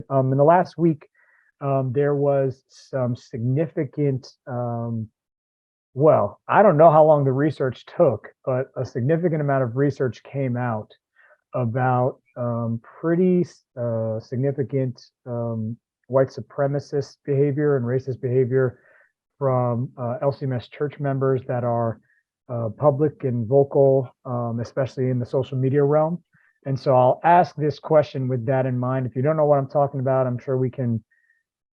In the last week, there was some significant, well, I don't know how long the research took, but a significant amount of research came out about pretty significant white supremacist behavior and racist behavior from LCMS church members that are public and vocal, especially in the social media realm. And so I'll ask this question with that in mind. If you don't know what I'm talking about, I'm sure we can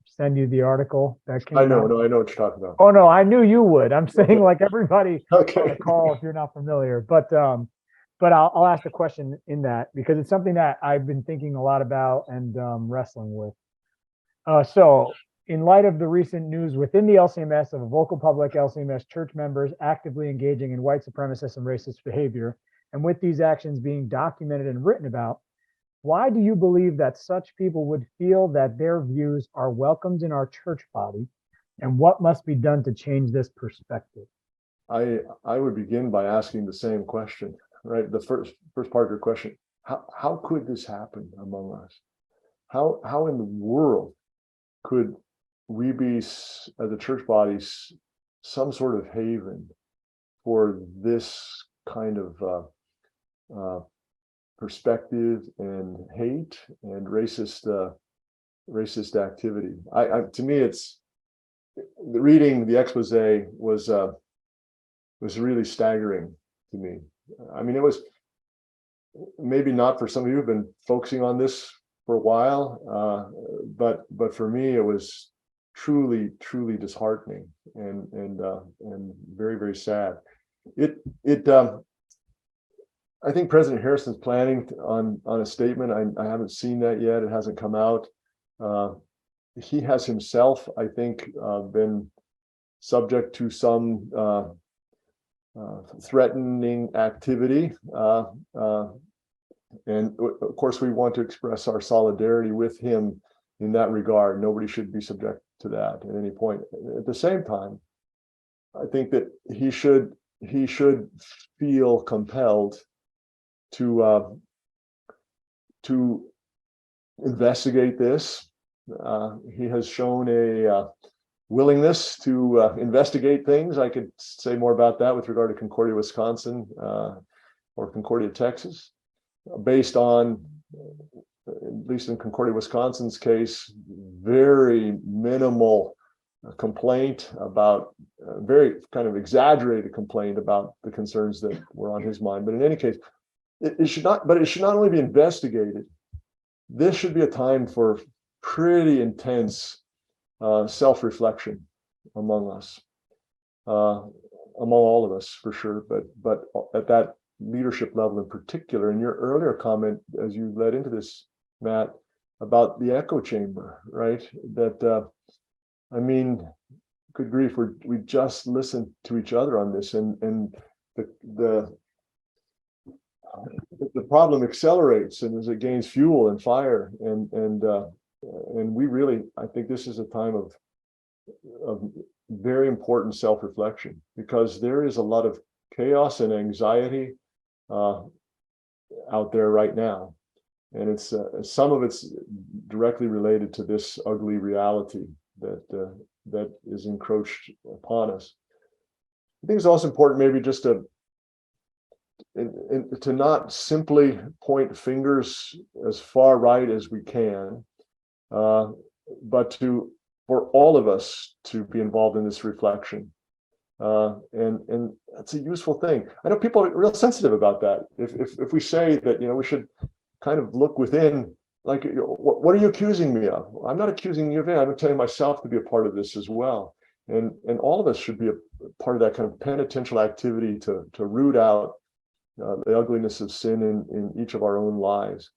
send you the article that came I know, out. no, I know what you're talking about. Oh no, I knew you would. I'm saying like everybody on Okay. the call if you're not familiar. But I'll ask the question in that because it's something that I've been thinking a lot about and wrestling with. So in light of the recent news within the LCMS of a vocal public LCMS church members actively engaging in white supremacist and racist behavior, and with these actions being documented and written about, why do you believe that such people would feel that their views are welcomed in our church body? And what must be done to change this perspective? I would begin by asking the same question, right? The first part of your question, how could this happen among us? How in the world could we be, as a church body, some sort of haven for this kind of perspective and hate and racist activity? To me, it's reading the expose was really staggering to me. I mean, it was maybe not for some of you who've been focusing on this for a while, but for me, it was truly disheartening and very, very sad. I think President Harrison's planning on a statement. I haven't seen that yet. It hasn't come out. He has himself, I think, been subject to some threatening activity. And of course, we want to express our solidarity with him in that regard. Nobody should be subject to that at any point. At the same time, I think that he should feel compelled to investigate this. He has shown a willingness to investigate things. I could say more about that with regard to Concordia, Wisconsin, or Concordia, Texas, based on, at least in Concordia, Wisconsin's case, very minimal complaint about, very kind of exaggerated complaint about the concerns that were on his mind. But in any case, it should not only be investigated. This should be a time for pretty intense self-reflection among us, among all of us for sure, but at that leadership level in particular. In your earlier comment, as you led into this, Matt, about the echo chamber, right? That I mean, good grief, we just listened to each other on this, and the problem accelerates and as it gains fuel and fire, and we really, I think this is a time of very important self-reflection, because there is a lot of chaos and anxiety out there right now, and it's some of it's directly related to this ugly reality that is encroached upon us. I think it's also important maybe just to not simply point fingers as far right as we can, but for all of us to be involved in this reflection. And that's a useful thing. I know people are real sensitive about that. If we say that, we should kind of look within, like, what are you accusing me of? I'm not accusing you of it. I'm telling myself to be a part of this as well. And all of us should be a part of that kind of penitential activity to root out the ugliness of sin in each of our own lives.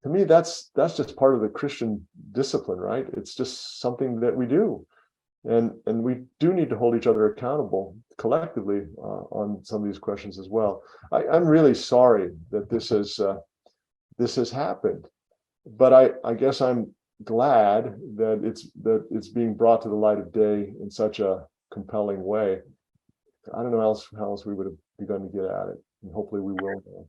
To me, that's just part of the Christian discipline, right? It's just something that we do. And we do need to hold each other accountable collectively on some of these questions as well. I'm really sorry that this has happened, but I guess I'm glad that it's being brought to the light of day in such a compelling way. I don't know how else we would have begun to get at it, and hopefully we will.